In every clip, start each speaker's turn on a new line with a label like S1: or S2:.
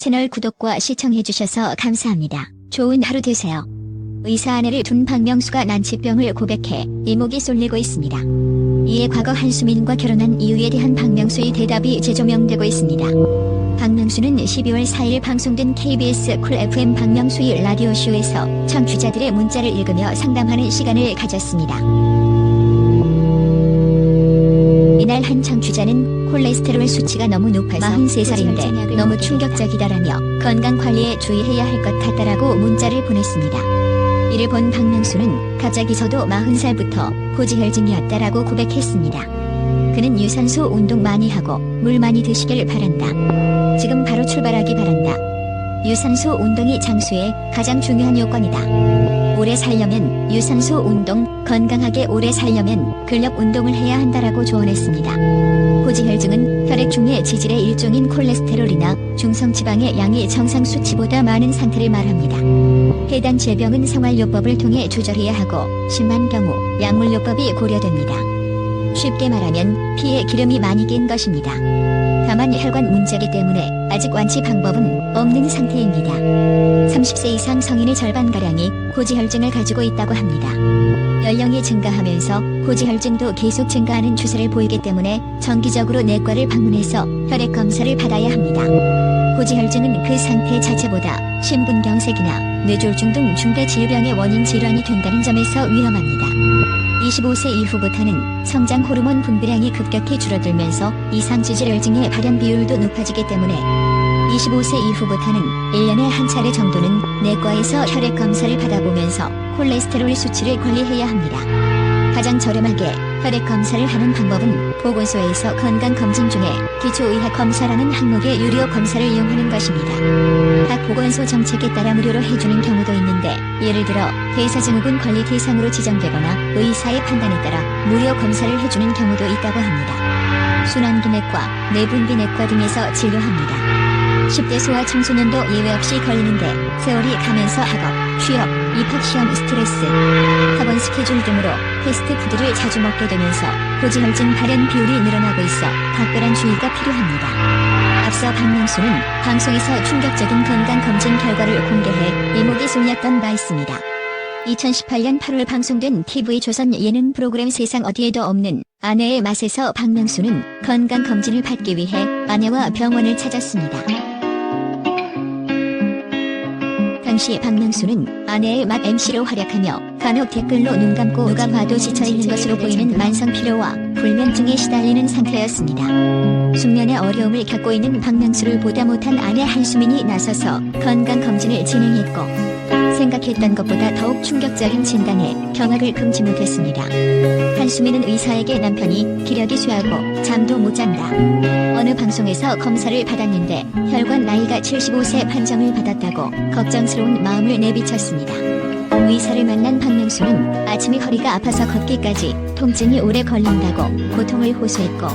S1: 채널 구독과 시청해주셔서 감사합니다. 좋은 하루 되세요. 의사 아내를 둔 박명수가 난치병을 고백해 이목이 쏠리고 있습니다. 이에 과거 한수민과 결혼한 이유에 대한 박명수의 대답이 재조명되고 있습니다. 박명수는 12월 4일 방송된 KBS 쿨 FM 박명수의 라디오쇼에서 청취자들의 문자를 읽으며 상담하는 시간을 가졌습니다. 이날 한 청취자는 콜레스테롤 수치가 너무 높아서 43살인데 너무 충격적이다라며 건강관리에 주의해야 할 것 같다라고 문자를 보냈습니다. 이를 본 박명수는 갑자기 저도 40살부터 고지혈증이었다라고 고백했습니다. 그는 유산소 운동 많이 하고 물 많이 드시길 바란다. 지금 바로 출발하기 바란다. 유산소 운동이 장수의 가장 중요한 요건이다. 오래 살려면 유산소 운동, 건강하게 오래 살려면 근력 운동을 해야 한다라고 조언했습니다. 고지혈증은 혈액 중의 지질의 일종인 콜레스테롤이나 중성지방의 양이 정상 수치보다 많은 상태를 말합니다. 해당 질병은 생활요법을 통해 조절해야 하고 심한 경우 약물요법이 고려됩니다. 쉽게 말하면 피에 기름이 많이 낀 것입니다. 다만 혈관 문제이기 때문에 아직 완치 방법은 없는 상태입니다. 30세 이상 성인의 절반가량이 고지혈증을 가지고 있다고 합니다. 연령이 증가하면서 고지혈증도 계속 증가하는 추세를 보이기 때문에 정기적으로 내과를 방문해서 혈액 검사를 받아야 합니다. 고지혈증은 그 상태 자체보다 심근경색이나 뇌졸중 등 중대 질병의 원인 질환이 된다는 점에서 위험합니다. 25세 이후부터는 성장 호르몬 분비량이 급격히 줄어들면서 이상지질혈증의 발현 비율도 높아지기 때문에 25세 이후부터는 1년에 한 차례 정도는 내과에서 혈액 검사를 받아보면서 콜레스테롤 수치를 관리해야 합니다. 가장 저렴하게 혈액 검사를 하는 방법은 보건소에서 건강검진 중에 기초의학검사라는 항목의 유료 검사를 이용하는 것입니다. 각 보건소 정책에 따라 무료로 해주는 경우도 있는데 예를 들어 대사증후군 관리 대상으로 지정되거나 의사의 판단에 따라 무료 검사를 해주는 경우도 있다고 합니다. 순환기내과, 내분비내과 등에서 진료합니다. 10대 소아 청소년도 예외 없이 걸리는데 세월이 가면서 학업, 취업, 입학시험 스트레스, 학원 스케줄 등으로 패스트푸드를 자주 먹게 되면서 고지혈증 발현 비율이 늘어나고 있어 각별한 주의가 필요합니다. 앞서 박명수는 방송에서 충격적인 건강검진 결과를 공개해 이목이 쏠렸던 바 있습니다. 2018년 8월 방송된 TV조선 예능 프로그램 세상 어디에도 없는 아내의 맛에서 박명수는 건강검진을 받기 위해 아내와 병원을 찾았습니다. 당시 박명수는 아내의 맛 MC로 활약하며 간혹 댓글로 눈 감고 누가 봐도 지쳐있는 것으로 보이는 만성피로와 불면증에 시달리는 상태였습니다. 숙면에 어려움을 겪고 있는 박명수를 보다 못한 아내 한수민이 나서서 건강검진을 진행했고 생각했던 것보다 더욱 충격적인 진단에 경악을 금치 못했습니다. 한수민은 의사에게 남편이 기력이 쇠하고 잠도 못 잔다. 어느 방송에서 검사를 받았는데 혈관 나이가 75세 판정을 받았다고 걱정스러운 마음을 내비쳤습니다. 의사를 만난 박명수는 아침이 허리가 아파서 걷기까지 통증이 오래 걸린다고 고통을 호소했고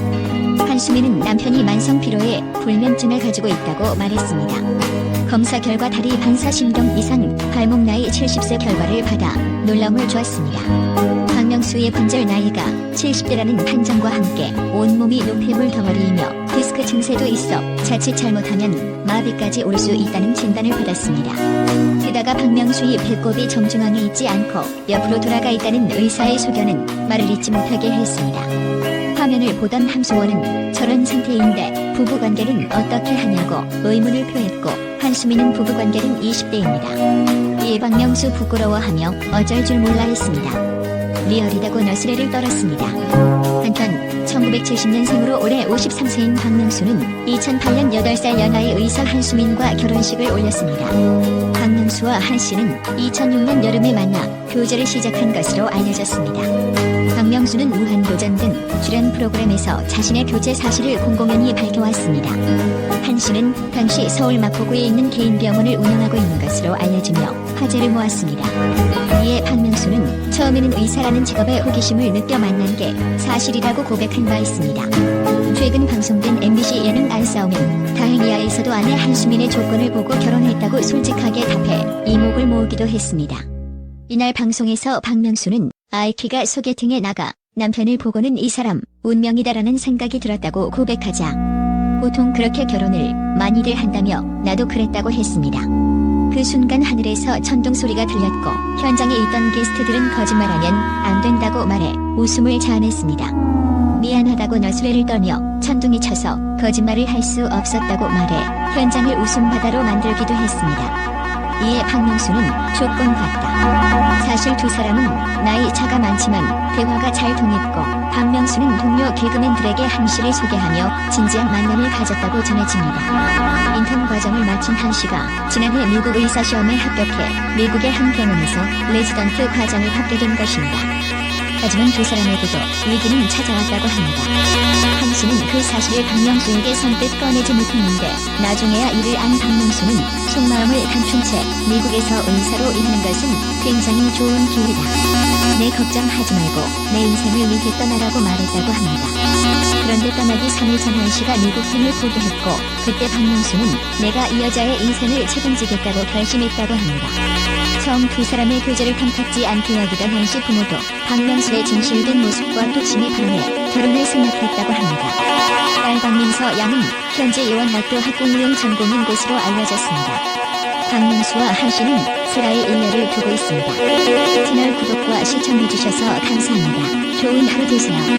S1: 한수민은 남편이 만성피로에 불면증을 가지고 있다고 말했습니다. 검사 결과 다리 반사신경 이상, 발목 나이 70세 결과를 받아 놀라움을 주었습니다. 박명수의 관절 나이가 70대라는 판정과 함께 온몸이 노폐물 덩어리이며 디스크 증세도 있어 자칫 잘못하면 마비까지 올 수 있다는 진단을 받았습니다. 게다가 박명수의 배꼽이 정중앙에 있지 않고 옆으로 돌아가 있다는 의사의 소견은 말을 잇지 못하게 했습니다. 화면을 보던 함소원은 저런 상태인데 부부관계는 어떻게 하냐고 의문을 표했고 한수민은 부부관계는 20대입니다. 이에 박명수 부끄러워하며 어쩔 줄 몰라 했습니다. 리얼이다고 너스레를 떨었습니다. 한편 1970년생으로 올해 53세인 박명수는 2008년 8살 연하의 의사 한수민과 결혼식을 올렸습니다. 박명수와 한씨는 2006년 여름에 만나 교제를 시작한 것으로 알려졌습니다. 박명수는 무한도전 등 출연 프로그램에서 자신의 교제 사실을 공공연히 밝혀왔습니다. 한씨는 당시 서울 마포구에 있는 개인 병원을 운영하고 있는 것으로 알려지며 화제를 모았습니다. 이에 박명수는 처음에는 의사라는 직업에 호기심을 느껴 만난 게 사실이라고 고백한 바 있습니다. 최근 방송된 MBC 예능 안싸움은 다행이야에서도 아내 한수민의 조건을 보고 결혼했다고 솔직하게 답해 이목을 모으기도 했습니다. 이날 방송에서 박명수는 아이키가 소개팅에 나가 남편을 보고는 이 사람 운명이다라는 생각이 들었다고 고백하자 보통 그렇게 결혼을 많이들 한다며 나도 그랬다고 했습니다. 그 순간 하늘에서 천둥 소리가 들렸고 현장에 있던 게스트들은 거짓말하면 안 된다고 말해 웃음을 자아냈습니다. 미안하다고 너스레를 떨며 천둥이 쳐서 거짓말을 할 수 없었다고 말해 현장을 웃음바다로 만들기도 했습니다. 이에 박명수는 조건 같다. 사실 두 사람은 나이 차가 많지만 대화가 잘 통했고 박명수는 동료 개그맨들에게 한씨를 소개하며 진지한 만남을 가졌다고 전해집니다. 인턴 과정을 마친 한씨가 지난해 미국 의사시험에 합격해 미국의 한 병원에서 레지던트 과정을 받게 된 것입니다. 하지만 두 사람에게도 위기는 찾아왔다고 합니다. 한씨는 그 사실을 박명수에게 선뜻 꺼내지 못했는데 나중에야 이를 안 박명수는 속마음을 감춘 채 미국에서 의사로 일하는 것은 굉장히 좋은 기회다. 내 걱정하지 말고 내 인생을 위해 떠나라고 말했다고 합니다. 그런데 떠나기 3일 전 한씨가 미국행을 포기했고 그때 박명수는 내가 이 여자의 인생을 책임지겠다고 결심했다고 합니다. 처음 두 사람의 교제를 탐탁지 않게 여기던 한씨 부모도 박명수의 진실된 모습과 독심이 반해 결혼을 생각했다고 합니다. 딸 박민서 양은 현재 예원학교 학부모용 전공인 것으로 알려졌습니다. 박명수와 한씨는 슬아이 일녀를 두고 있습니다. 채널 구독과 시청해주셔서 감사합니다. 좋은 하루 되세요.